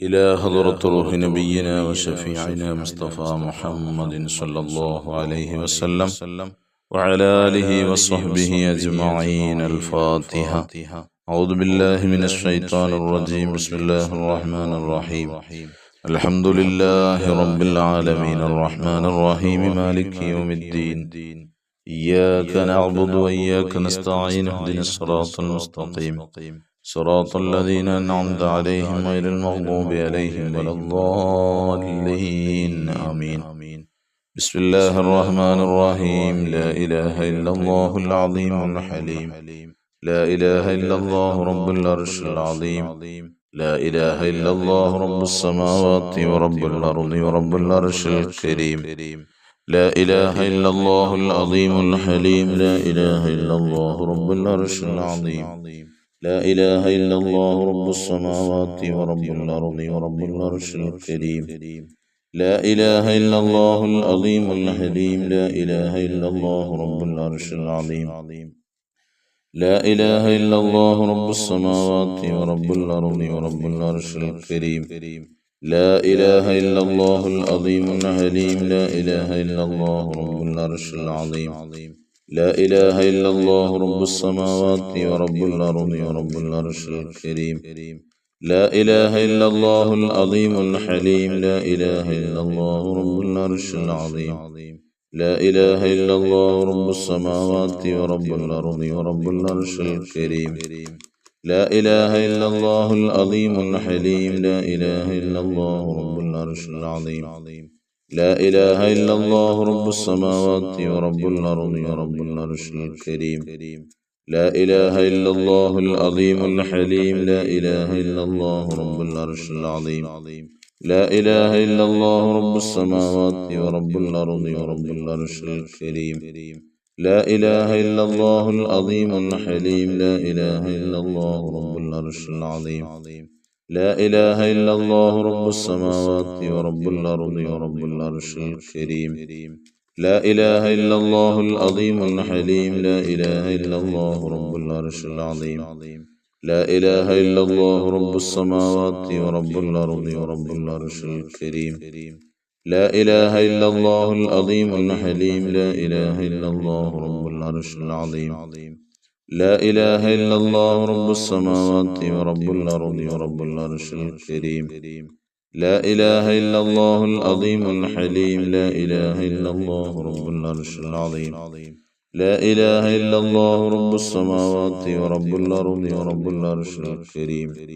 إلى حضرة روح نبينا وشفيعنا مصطفى محمد صلى الله عليه وسلم وعلى آله وصحبه أجمعين. الفاتحة. أعوذ بالله من الشيطان الرجيم. بسم الله الرحمن الرحيم. الحمد لله رب العالمين الرحمن الرحيم مالك يوم الدين. إياك نعبد وإياك نستعين. اهدنا الصراط المستقيم صراط الذين أنعمت عليهم غير المغضوب عليهم ولا الضالين. آمين. بسم الله الرحمن الرحيم. لا إله إلا الله العظيم الحليم. لا إله إلا الله رب العرش العظيم. لا إله إلا الله رب السماوات ورب الأرض ورب العرش الكريم. لا إله إلا الله العظيم الحليم. لا إله إلا الله رب العرش العظيم. لا إله إلا الله رب السماوات ورب الأرض ورب العرش الكريم. لا إله إلا الله العظيم الحليم. لا إله إلا الله رب العرش العظيم. لا إله إلا الله رب السماوات ورب الأرض ورب العرش الكريم. لا إله إلا الله العظيم الحليم. لا إله إلا الله رب العرش العظيم. لا إله إلا الله رب السماوات ورب الأرض ورب العرش الكريم. لا إله إلا الله العظيم الحليم. لا إله إلا الله رب العرش العظيم. لا إله إلا الله رب السماوات ورب الأرض ورب العرش الكريم. لا إله إلا الله العظيم الحليم. لا إله إلا الله رب العرش العظيم. لا إله إلا الله رب السماوات ورب الأرض ورب العرش الكريم. لا إله إلا الله العظيم الحليم. لا إله إلا الله رب العرش العظيم. لا إله إلا الله رب السماوات ورب الأرض ورب العرش الكريم. لا إله إلا الله العظيم الحليم. لا إله إلا الله رب العرش العظيم. لا إله إلا الله رب السماوات ورب الأرض ورب العرش الكريم. لا إله إلا الله العظيم الحليم. لا إله إلا الله رب العرش العظيم. لا إله إلا الله رب السماوات ورب الأرض ورب العرش الكريم. لا إله إلا الله العظيم الحليم. لا إله إلا الله رب العرش العظيم. لا إله إلا الله رب السماوات ورب الأرض ورب العرش الكريم. لا إله إلا الله العظيم الحليم. لا إله إلا الله رب العرش العظيم. لا إله إلا الله رب السماوات ورب الأرض ورب العرش الكريم.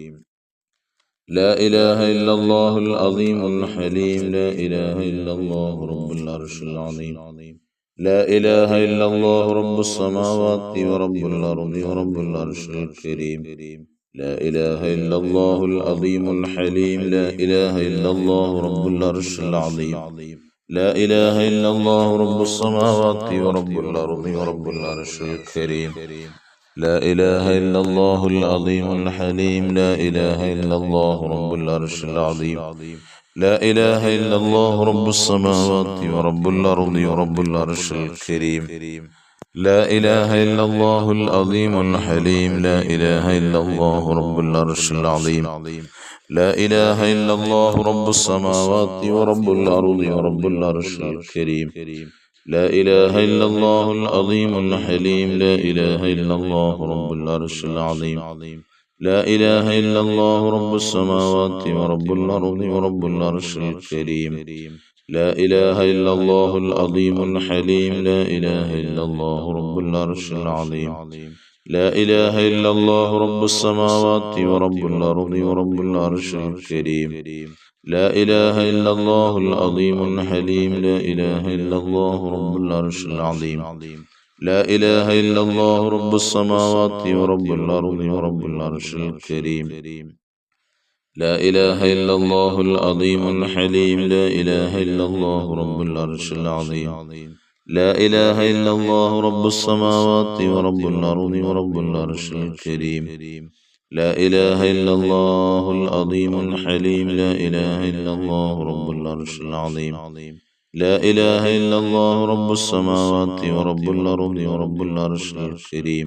لا إله إلا الله العظيم الحليم. لا إله إلا الله رب العرش العظيم. لا إله إلا الله رب السماوات ورب الأرض ورب العرش الكريم. لا إله إلا الله العظيم الحليم. لا إله إلا الله رب العرش العظيم. لا إله إلا الله رب السماوات ورب الأرض ورب العرش الكريم. لا إله إلا الله العظيم الحليم. لا إله إلا الله رب العرش العظيم. لا إله إلا الله رب السماوات ورب الأرض ورب العرش الكريم. لا إله إلا الله العظيم الحليم. لا إله إلا الله رب العرش العظيم. لا إله إلا الله رب السماوات ورب الأرض ورب العرش الكريم. لا إله إلا الله العظيم الحليم. لا إله إلا الله رب العرش العظيم. لا إله إلا الله رب السماوات ورب الأرض ورب العرش الكريم. لا إله إلا الله العظيم الحليم. لا إله إلا الله رب العرش العظيم. لا إله إلا الله رب السماوات ورب الأرض ورب العرش الكريم. لا إله إلا الله العظيم الحليم. لا إله إلا الله رب العرش العظيم. لا إله إلا الله رب السماوات ورب الأرض ورب العرش الكريم. لا إله إلا الله العظيم الحليم. لا إله إلا الله رب العرش العظيم. لا إله إلا الله رب السماوات ورب الأرض ورب العرش الكريم. لا إله إلا الله العظيم الحليم. لا إله إلا الله رب العرش العظيم. لا إله إلا الله رب السماوات ورب الأرض ورب العرش الكريم.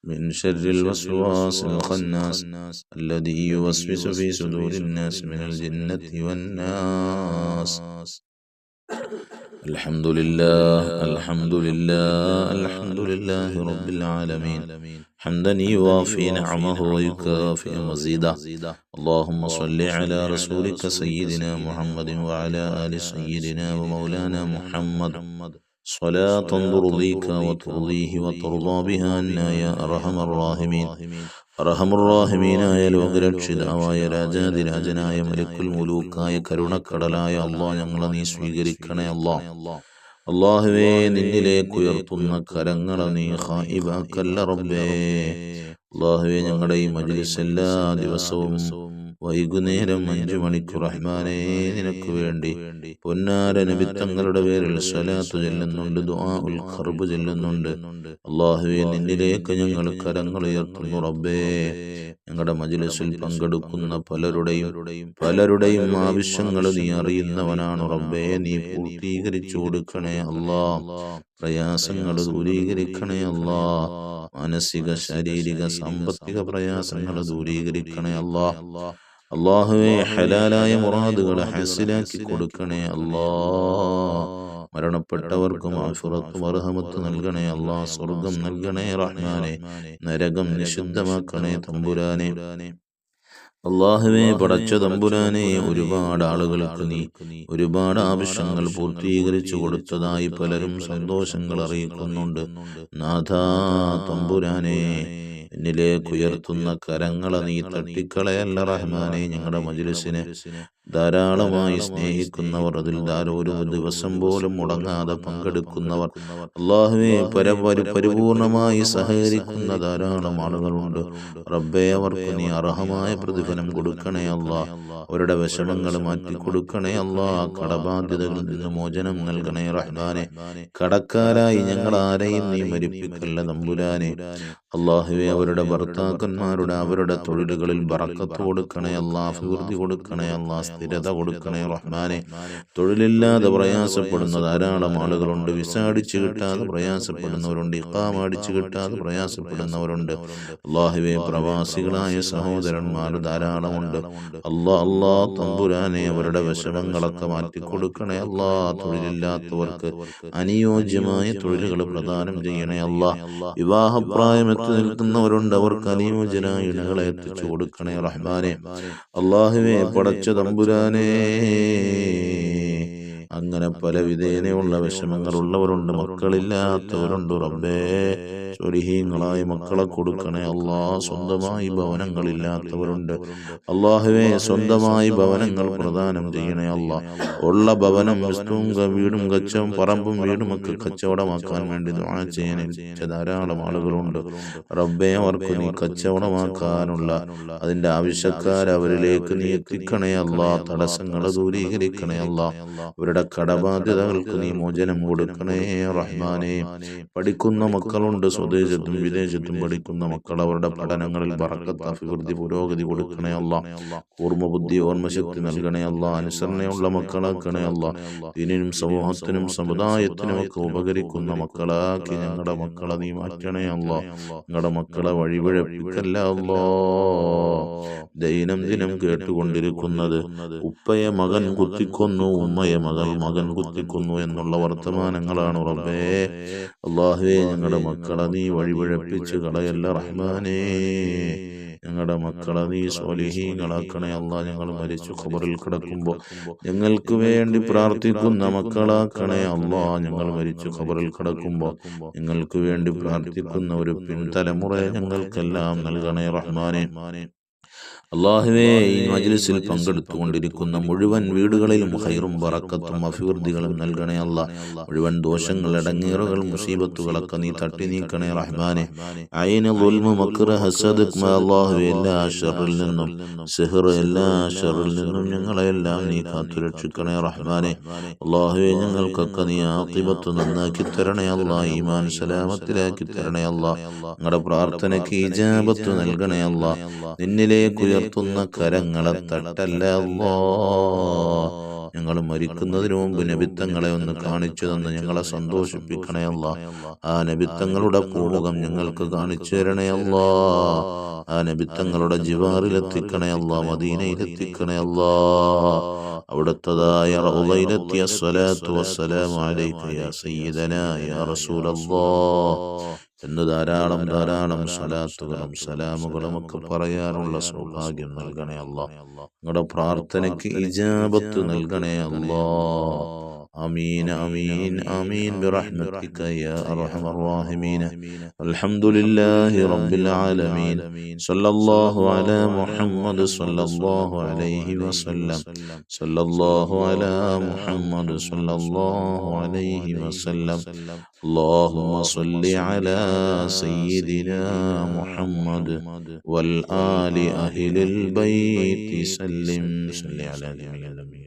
من شر الوسواس الخناس الذي يوسوس في صدور الناس من الجنة والناس. الحمد لله الحمد لله الحمد لله رب العالمين حمدا يوافي نعمه ويكافئ مزيدا. اللهم صل على رسولك سيدنا محمد وعلى آل سيدنا ومولانا محمد صلاة ترضيك وترضيه وترضى بها عنا يا أرحم الراحمين. അർഹമുർറാഹിമീനായ ലോകരക്ഷിതാവായ രാജാതിരാജനായ മലിക്കുൽ മുലൂക്കായ കരുണക്കടലായ അല്ലാഹ് ഞങ്ങളെ നീ സ്വീകരിക്കണേ അല്ലാഹ്. അല്ലാഹുവേ, നിന്നിലേക്ക് ഉയർത്തുന്ന കരങ്ങളെ നീ ഖായിബാക്കല്ല റബ്ബേ. അല്ലാഹുവേ, ഞങ്ങളുടെ ഈ മജ്ലിസ് എല്ലാ ദിവസവും വൈകുന്നേരം 5 മണിക്ക് റഹ്മാനേ നിനക്ക് വേണ്ടി പൊന്നാര നബി തങ്ങളുടെ പേരിൽ സ്വലാത്ത് ചൊല്ലുന്നുണ്ട്, ദുആഉൽ ഖർബ് ചൊല്ലുന്നുണ്ട്. അല്ലാഹുവേ, നിന്നിലേക്ക് ഞങ്ങൾ കരങ്ങൾ ഉയർത്തുന്നു റബ്ബേ. ഞങ്ങളുടെ മജ്ലിസിൽ പങ്കെടുക്കുന്ന പലരുടെയും ആവശ്യങ്ങൾ നീ അറിയുന്നവനാണ് റബ്ബേ. നീ പൂർത്തീകരിച്ചു കൊടുക്കണേ അല്ലാഹ്. പ്രയാസങ്ങൾ ദൂരീകരിക്കണേ അല്ലാഹ്. മാനസിക ശാരീരിക സാമ്പത്തിക പ്രയാസങ്ങൾ ദൂരീകരിക്കണേ അല്ലാഹ്. അല്ലാഹുവേ, ഹലാലായ മുറാദുകളെ ഹാസിലാക്കി കൊടുക്കണേ അല്ലാഹ്. മരണപ്പെട്ടവർക്ക് മഗ്ഫിറത്തും മർഹമത്തും നൽകണേ അല്ലാഹ്. സ്വർഗം നൽകണേ റഹ്മാനെ. നരകം നിഷിദ്ധമാക്കണേ തമ്പുരാനെ. അല്ലാഹുവേ, പടച്ച തമ്പുരാനെ, ഒരുപാട് ആളുകൾക്ക് നീ ഒരുപാട് ആവശ്യങ്ങൾ പൂർത്തീകരിച്ചു കൊടുത്തതായി പലരും സന്തോഷങ്ങൾ അറിയിക്കുന്നുണ്ട്. നാഥാ തമ്പുരാനെ, എന്നിലേക്ക് ഉയർത്തുന്ന കരങ്ങളെ നീ തട്ടിക്കളയല്ല റഹ്മാനെ. ഞങ്ങളുടെ മജ്ലിസിനെ ധാരാളമായി സ്നേഹിക്കുന്നവർ, അതിൽ ഒരു ദിവസം പോലും മുടങ്ങാതെ പങ്കെടുക്കുന്നവർ, അല്ലാഹുവേ, പരിപൂർണമായി സഹകരിക്കുന്ന ധാരാളം ആളുകളുണ്ട് റബ്ബേ. അവർക്ക് നീ അർഹമായ പ്രതിഫലം കൊടുക്കണേ അല്ലാഹ്. അവരുടെ വിഷമങ്ങൾ മാറ്റി കൊടുക്കണേ അല്ലാഹ്. കടബാധ്യതകളിൽ നിന്ന് മോചനം നൽകണേ റഹ്മാനെ. കടക്കാരായി ഞങ്ങൾ ആരെയും നീ മരിപ്പിക്കല്ല തമ്പുരാനെ. അല്ലാഹുവേ, അവരുടെ ഭർത്താക്കന്മാരുടെ അവരുടെ തൊഴിലുകളിൽ ബറക്കത്ത് കൊടുക്കണേ അല്ലാഹ്. അഭിവൃദ്ധി കൊടുക്കണേ അല്ലാഹ്. സ്ഥിരത കൊടുക്കണേ റഹ്മാനെ. തൊഴിലില്ലാതെ പ്രയാസപ്പെടുന്ന ധാരാളം ആളുകളുണ്ട്. വിസ അടിച്ചു കിട്ടാതെ പ്രയാസപ്പെടുന്നവരുണ്ട്. ഇഖാമ അടിച്ചു കിട്ടാതെ പ്രയാസപ്പെടുന്നവരുണ്ട്. അല്ലാഹുവേ, പ്രവാസികളായ സഹോദരന്മാർ ധാരാളമുണ്ട്. അല്ലാഹ് തമ്പുരാനെ, അവരുടെ വിഷമങ്ങളൊക്കെ മാറ്റിക്കൊടുക്കണേ അല്ലാഹ്. തൊഴിലില്ലാത്തവർക്ക് അനുയോജ്യമായ തൊഴിലുകൾ പ്രദാനം ചെയ്യണേ അല്ലാഹ്. വിവാഹപ്രായം എത്തി നിൽക്കുന്നവരുണ്ട്, അവർക്ക് അനുയോജ്യനായ ഇണകളെ എത്തിച്ചു കൊടുക്കണേ റഹ്മാനെ. അല്ലാഹുവേ, പടച്ച തമ്പുരാനെ, അങ്ങനെ പല വിധേനയുള്ള വിഷമങ്ങളുള്ളവരുണ്ട്. മക്കളില്ലാത്തവരുണ്ട് റബ്ബേ. സ്വലിഹീങ്ങളായ മക്കളെ കൊടുക്കണേ അല്ലാഹ്. സ്വന്തമായി ഭവനങ്ങളില്ലാത്തവരുണ്ട്. അല്ലാഹുവേ, സ്വന്തമായി ഭവനങ്ങൾ പ്രദാനം ചെയ്യണേ അല്ലാഹ്. ഉള്ള ഭവനം വസ്തുവും വീടും പറമ്പും വീടുമൊക്കെ കച്ചവടമാക്കാൻ വേണ്ടി ദുആ ചെയ്യാൻ ധാരാളം ആളുകളുണ്ട് റബ്ബേ. അവർക്ക് നീ കച്ചവടമാക്കാനുള്ള അതിന്റെ ആവശ്യക്കാരവരിലേക്ക് നീ എത്തിക്കണേ അല്ലാഹ്. തടസ്സങ്ങൾ ദൂരീകരിക്കണേ അല്ലാഹ്. അവരുടെ കടബാധ്യതകൾക്ക് നീ മോചനം കൊടുക്കണേ റഹ്മാനെ. പഠിക്കുന്ന മക്കളുണ്ട്, സ്വദേശത്തും വിദേശത്തും പഠിക്കുന്ന മക്കൾ, അവരുടെ പഠനങ്ങളിൽ ബറക്കത്ത്, അഭിവൃദ്ധി, പുരോഗതി കൊടുക്കണേ അല്ലാഹ്. കൂർമ്മ ബുദ്ധി, ഓർമ്മശക്തി നൽകണേ അല്ലാഹ്. അനുസരണയുള്ള മക്കളാക്കണേ അല്ലാഹ്. ദീനിനും സമൂഹത്തിനും സമുദായത്തിനും ഒക്കെ ഉപകരിക്കുന്ന മക്കളാക്കി ഞങ്ങളുടെ മക്കളെ നീ മാറ്റണേ അല്ലാഹ്. ഞങ്ങളുടെ മക്കളെ വഴിപിഴപ്പിക്കല്ല അല്ലാഹ്. ദൈനംദിനം കേട്ടുകൊണ്ടിരിക്കുന്നത് ഉപ്പയെ മകൻ കുത്തിക്കൊന്നു, ഉമ്മയെ മകൻ കുത്തിക്കൊന്നു എന്നുള്ള വർത്തമാനങ്ങളാണ് റബ്ബേ. അല്ലാഹുവേ, ഞങ്ങളുടെ മക്കളെ നീ വഴിപിഴപ്പിച്ച് കളയല്ല റഹ്മാനേ. ഞങ്ങളുടെ മക്കളെ നീ സ്വാലിഹീങ്ങളാക്കണേ അല്ലാഹ്. ഞങ്ങൾ മരിച്ചു ഖബറിൽ കിടക്കുമ്പോൾ ഞങ്ങൾക്ക് വേണ്ടി പ്രാർത്ഥിക്കുന്ന മക്കളാക്കണേ അല്ലാഹ്. ഞങ്ങൾ മരിച്ചു ഖബറിൽ കിടക്കുമ്പോൾ ഞങ്ങൾക്ക് വേണ്ടി പ്രാർത്ഥിക്കുന്ന ഒരു പിൻതലമുറയെ ഞങ്ങൾക്കെല്ലാം നൽകണേ റഹ്മാനെ. അല്ലാഹുവേ, ഈ മജ്ലിസിൽ പങ്കെടുത്തുകൊണ്ടിരിക്കുന്ന മുഴുവൻ വീടുകളിലും ഖൈറും ബറക്കത്തും അഭിവൃദ്ധികളും നൽകണേ അല്ലാഹ്. മുഴുവൻ ദോഷങ്ങൾ, ഇടങ്ങേറുകൾ, മുസീബത്തുകളൊക്കെ നീ തട്ടി നീക്കണേ റഹ്മാനെ. ഐന്, ദുൽമ്, മക്റ്, ഹസദ്, അല്ലാഹുവേ, എല്ലാ ശർറിൽ നിന്നും, സിഹ്ർ, എല്ലാ ശർറിൽ നിന്നും ഞങ്ങളെല്ലാം നീ കാത്തുരക്ഷിക്കണേ റഹ്മാനെ. അല്ലാഹുവേ, ഞങ്ങൾക്കൊക്കെ നീ ആഖിബത്ത് നന്നാക്കി തരണേ അല്ലാഹ്. ഈമാൻ സലാമത്തിലാക്കി തരണേ അല്ലാഹ്. ഞങ്ങളുടെ പ്രാർത്ഥനയ്ക്ക് ഇജാബത്ത് നൽകണേ അല്ലാഹ്. നിന്നിലേക്ക് ഉയർത്തുന്ന കരങ്ങളെ തട്ടല്ല അല്ലാഹ്. ഞങ്ങൾ മരിക്കുന്നതിന് മുമ്പ് നബിത്തങ്ങളെ ഒന്ന് കാണിച്ചു തന്ന് ഞങ്ങളെ സന്തോഷിപ്പിക്കണേ അല്ലാ. ആ നബിത്തങ്ങളുടെ പൂമുഖം ഞങ്ങൾക്ക് കാണിച്ചു തരണേ അല്ലാ. ആ നബിത്തങ്ങളുടെ ജിവാറിലെത്തിക്കണേ അല്ലാ, മദീനയിലെത്തിക്കണേ അല്ലാ. അവിടുത്തതായ റൗളയിലെത്തിയ സ്വലാത്തു വസ്സലാമു അലൈക യാ സയ്യിദനാ യാ റസൂലല്ലാഹ് എന്ന് ധാരാളം ധാരാളം സ്വലാത്തുകളും സലാമുകളും ഒക്കെ പറയാനുള്ള സൗഭാഗ്യം നൽകണേ അല്ലാ. നിങ്ങളുടെ പ്രാർത്ഥനയ്ക്ക് ഇജാബത്ത് നൽകണേ അല്ലാ. آمين آمين آمين برحمتك يا أرحم الراحمين. الحمد لله رب العالمين. صلى الله على محمد صلى الله عليه وسلم. صلى الله على محمد صلى الله عليه وسلم. اللهم صل على سيدنا محمد والآل أهل البيت سلم. صل على النبي.